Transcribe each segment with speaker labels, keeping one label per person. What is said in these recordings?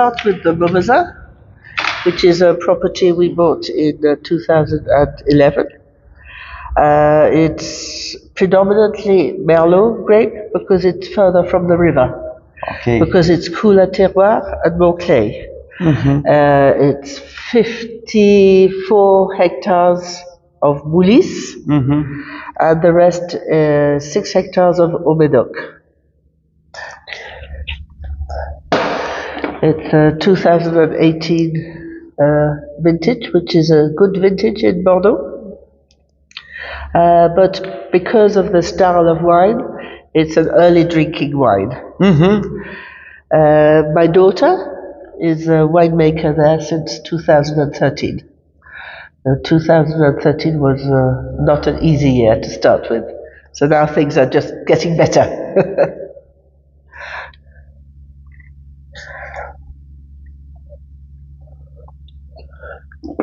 Speaker 1: Start with the Mauvesin, which is a property we bought in 2011. It's predominantly Merlot grape because it's further from the river.
Speaker 2: Okay.
Speaker 1: Because it's cooler terroir and more clay. It's 54 hectares of Moulis, and the rest 6 hectares of Haut-Médoc. It's a 2018 vintage, which is a good vintage in Bordeaux. But because of the style of wine, it's an early drinking wine. My daughter is a winemaker there since 2013. 2013 was not an easy year to start with. So now things are just getting better.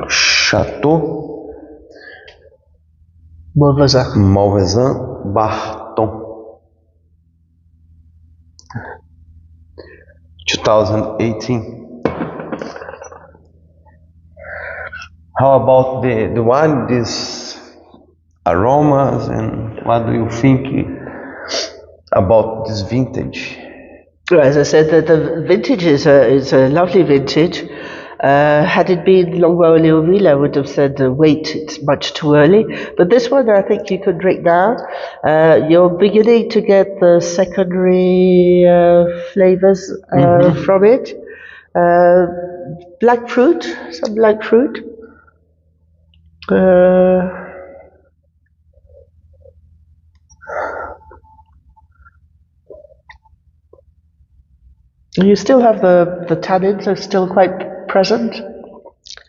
Speaker 2: Château
Speaker 1: Mauvesin
Speaker 2: Barton, 2018. How about the wine, these aromas, and what do you think about this vintage?
Speaker 1: As I said, the vintage is a lovely vintage. Had it been Langoa Léoville, I would have said, wait, it's much too early. But this one, I think you could drink now. You're beginning to get the secondary flavors from it. Black fruit, some black fruit. You still have the tannins are still quite present.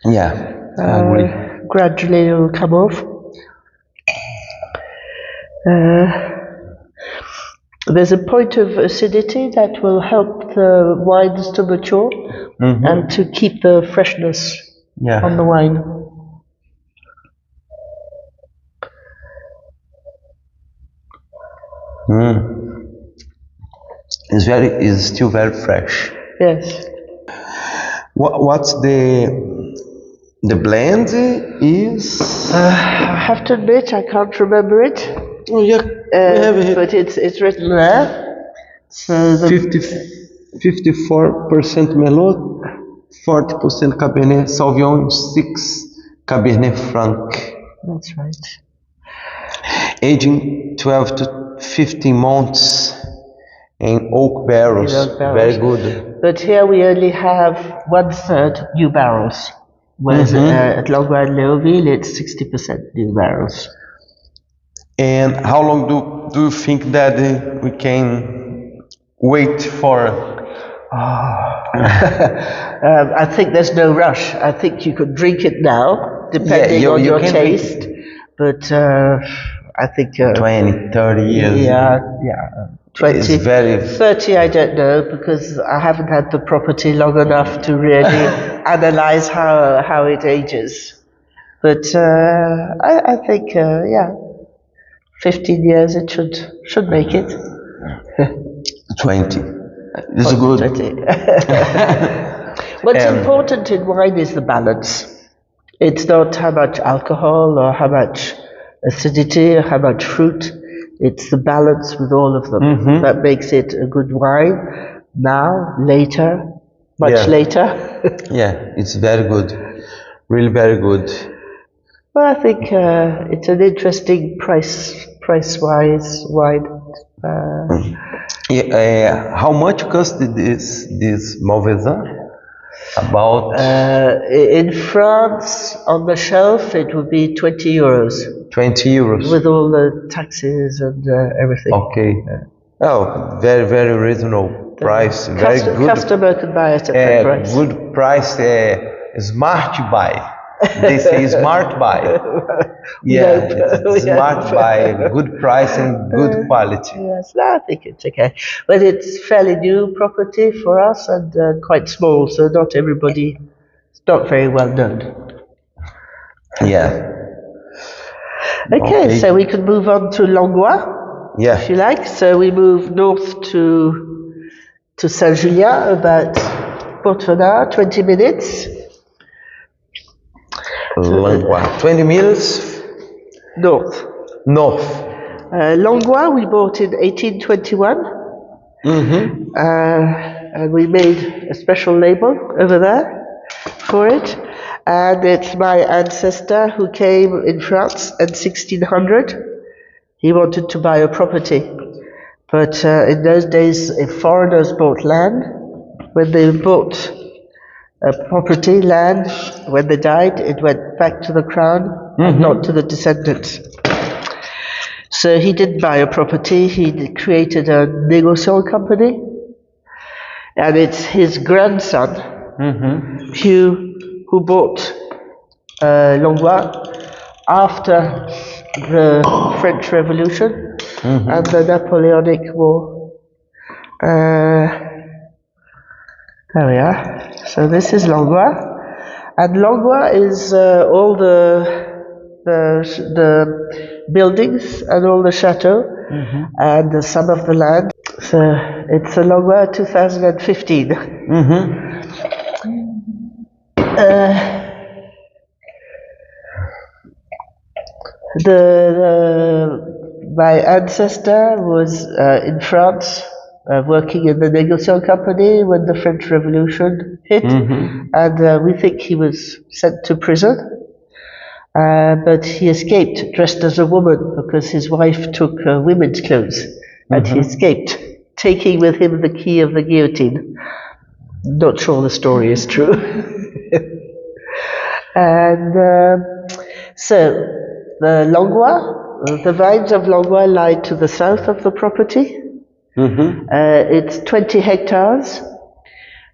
Speaker 2: Yeah, I agree.
Speaker 1: Gradually it will come off. There's a point of acidity that will help the wines to mature and to keep the freshness on the wine.
Speaker 2: It's still very fresh.
Speaker 1: Yes.
Speaker 2: What's the blend is?
Speaker 1: I have to admit I can't remember it.
Speaker 2: Oh yeah, we have it.
Speaker 1: But it's written there. So
Speaker 2: 54% Merlot, 40% Cabernet Sauvignon, 6 Cabernet Franc.
Speaker 1: That's right.
Speaker 2: Aging 12 to 15 months in oak barrels. Very good.
Speaker 1: But here we only have 1/3 new barrels, whereas at Langoa Léoville it's 60% new barrels.
Speaker 2: And how long do you think that we can wait for?
Speaker 1: I think there's no rush. I think you could drink it now, depending on your taste. But I think
Speaker 2: 20, 30 years.
Speaker 1: Yeah. 20,
Speaker 2: it's very
Speaker 1: 30, I don't know, because I haven't had the property long enough to really analyze how it ages. But I think 15 years it should make it.
Speaker 2: 20. This is good.
Speaker 1: 20. What's important in wine is the balance. It's not how much alcohol or how much acidity or how much fruit. It's the balance with all of them that makes it a good wine. Now, later, much later.
Speaker 2: Yeah, it's very good. Really very good.
Speaker 1: Well, I think it's an interesting price-wise wine.
Speaker 2: How much cost this Mauvesin? About
Speaker 1: in France, on the shelf, it would be 20 euros.
Speaker 2: 20 euros.
Speaker 1: With all the taxes and everything.
Speaker 2: Okay. Oh, very, very reasonable price. Very good.
Speaker 1: Customer can buy it at that price.
Speaker 2: Good price. Smart buy. They say smart buy. Smart buy. Good price and good quality.
Speaker 1: Yes, no, I think it's okay. But it's fairly new property for us and quite small, so not everybody, it's not very well known.
Speaker 2: Yeah.
Speaker 1: Okay, so we can move on to Langoa, if you like. So we move north to Saint-Julien, about Port for now, 20 minutes.
Speaker 2: Langoa, 20 minutes
Speaker 1: North.
Speaker 2: north.
Speaker 1: Langoa we bought in 1821. And we made a special label over there for it. And it's my ancestor who came in France in 1600. He wanted to buy a property. But in those days, if foreigners bought land, when they bought a property, land, when they died, it went back to the crown and not to the descendants. So he didn't buy a property, he created a Degustação company, and it's his grandson, Hugh, who bought Langoa after the French Revolution and the Napoleonic War. There we are. So this is Langoa, and Langoa is all the buildings and all the chateau and some of the land. So it's a Langoa 2015. My ancestor was in France working in the Degustação company when the French Revolution hit, and we think he was sent to prison. But he escaped dressed as a woman because his wife took women's clothes, and he escaped, taking with him the key of the guillotine. Not sure the story is true. And so the Langoa, the vines of Langoa lie to the south of the property. It's 20 hectares.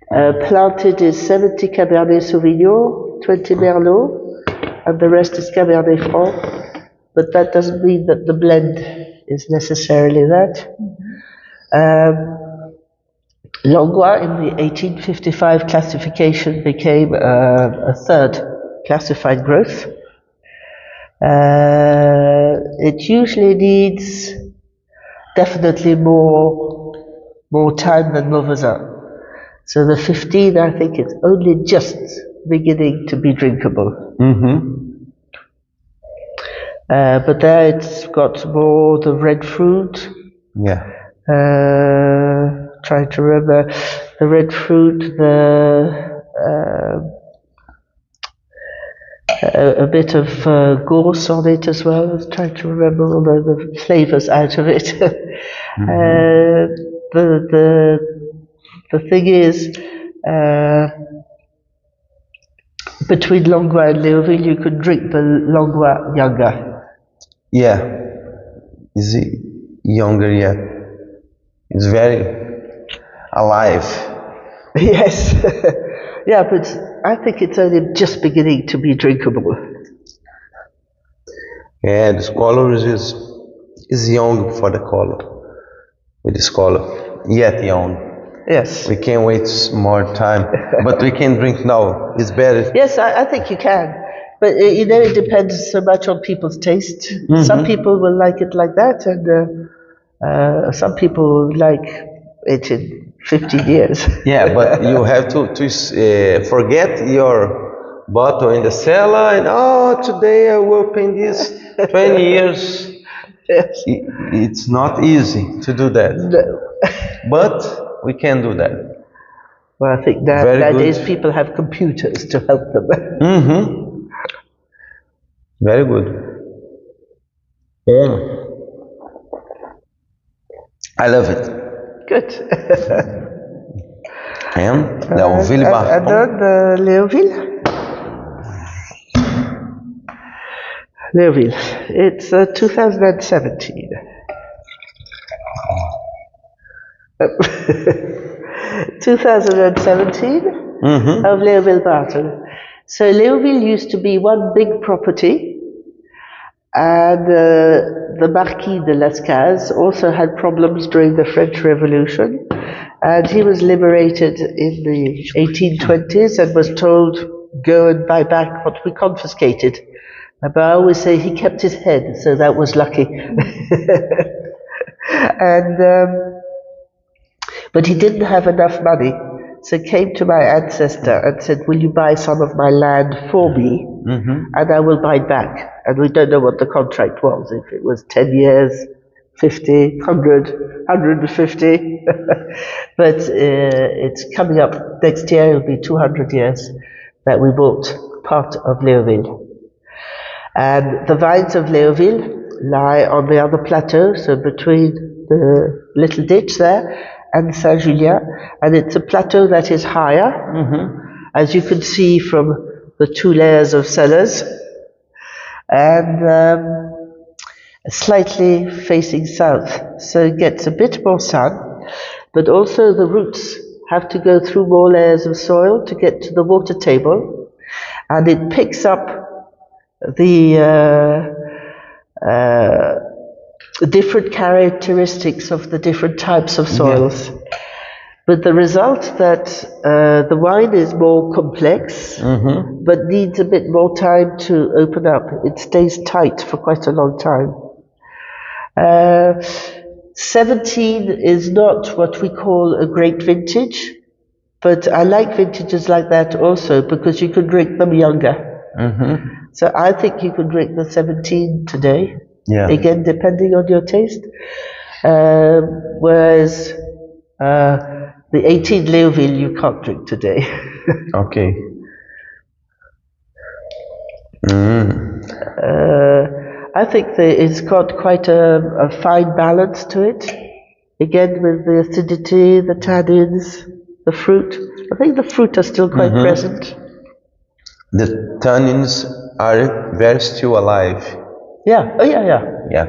Speaker 1: Planted is 70 Cabernet Sauvignon, 20 Merlot, and the rest is Cabernet Franc, but that doesn't mean that the blend is necessarily that. Langoa in the 1855 classification became a third classified growth. It usually needs definitely more time than Mauvesin. So the 15, I think it's only just beginning to be drinkable. But there it's got more the red fruit. Trying to remember the red fruit, a bit of gorse on it as well. I was trying to remember all the flavors out of it. The thing is, between Langoa and Léoville, you could drink the Langoa younger.
Speaker 2: Yeah, is it younger yet? It's very alive.
Speaker 1: Yes. Yeah, but I think it's only just beginning to be drinkable.
Speaker 2: Yeah, this color is young for the color. With this color, yet young.
Speaker 1: Yes.
Speaker 2: We can't wait more time, but we can drink now. It's better.
Speaker 1: Yes, I think you can. But it depends so much on people's taste. Some people will like it like that, and some people will like it in 15 years.
Speaker 2: Yeah, but you have to forget your bottle in the cellar and today I will open this 20 years.
Speaker 1: Yes.
Speaker 2: It's not easy to do that.
Speaker 1: No.
Speaker 2: But we can do that.
Speaker 1: Well, I think nowadays people have computers to help them.
Speaker 2: Very good. I love it.
Speaker 1: Good.
Speaker 2: And Léoville Barton.
Speaker 1: And then the Léoville. Léoville. It's 2017. 2017 of Léoville Barton. So Léoville used to be one big property, and the Marquis de Lascaz also had problems during the French Revolution, and he was liberated in the 1820s and was told, go and buy back what we confiscated. But I always say he kept his head, so that was lucky. And but he didn't have enough money, so came to my ancestor and said, will you buy some of my land for me, and I will buy it back. And we don't know what the contract was, if it was 10 years, 50, 100, 150. But it's coming up next year, it'll be 200 years that we bought part of Léoville. And the vines of Léoville lie on the other plateau, so between the little ditch there and Saint-Julien, and it's a plateau that is higher, as you can see from the two layers of cellars, and slightly facing south, so it gets a bit more sun, but also the roots have to go through more layers of soil to get to the water table, and it picks up the different characteristics of the different types of soils. With the result that the wine is more complex, but needs a bit more time to open up. It stays tight for quite a long time. 17 is not what we call a great vintage, but I like vintages like that also because you can drink them younger. So I think you could drink the 17 today, again depending on your taste, whereas the 18 Léoville you can't drink today.
Speaker 2: Okay.
Speaker 1: I think it's got quite a fine balance to it, again with the acidity, the tannins, the fruit. I think the fruit are still quite present.
Speaker 2: The tannins are very still alive.
Speaker 1: Yeah,
Speaker 2: Yeah,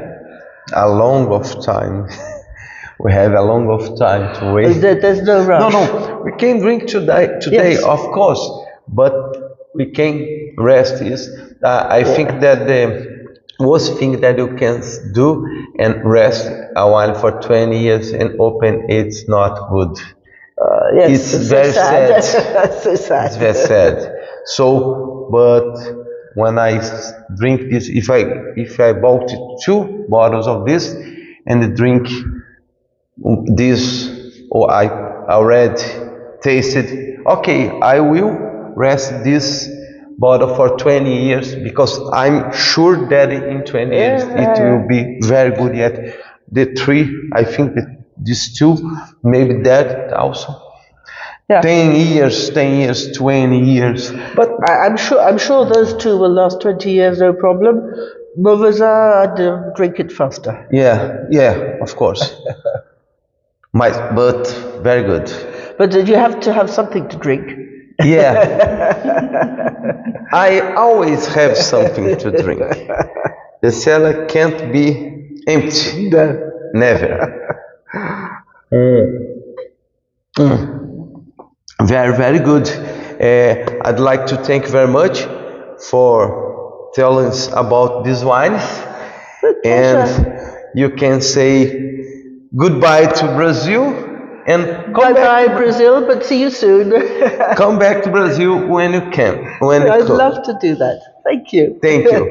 Speaker 2: a long of time. We have a long of time to wait.
Speaker 1: There's no rush.
Speaker 2: No, we can drink today,
Speaker 1: Yes.
Speaker 2: of course, but we can rest. I think that the worst thing that you can do and rest a wine for 20 years and open, it's not good.
Speaker 1: Yes,
Speaker 2: It's very sad.
Speaker 1: So sad.
Speaker 2: It's very sad. So, but when I drink this, if I bought 2 bottles of this and drink this, or I already tasted, okay, I will rest this bottle for 20 years because I'm sure that in 20 years it will be very good. Yet the 3, I think that these 2, maybe that also. 10 years, 20 years.
Speaker 1: But I'm sure those 2 will last 20 years, no problem. Mauvesin, I'd drink it faster.
Speaker 2: Yeah, of course. But very good.
Speaker 1: But you have to have something to drink.
Speaker 2: Yeah. I always have something to drink. The cellar can't be empty.
Speaker 1: No.
Speaker 2: Never. Very, very good. I'd like to thank you very much for telling us about these wines. And you can say goodbye to Brazil and
Speaker 1: bye Brazil, but see you soon.
Speaker 2: Come back to Brazil when you can.
Speaker 1: I'd love to do that. Thank you.
Speaker 2: Thank you.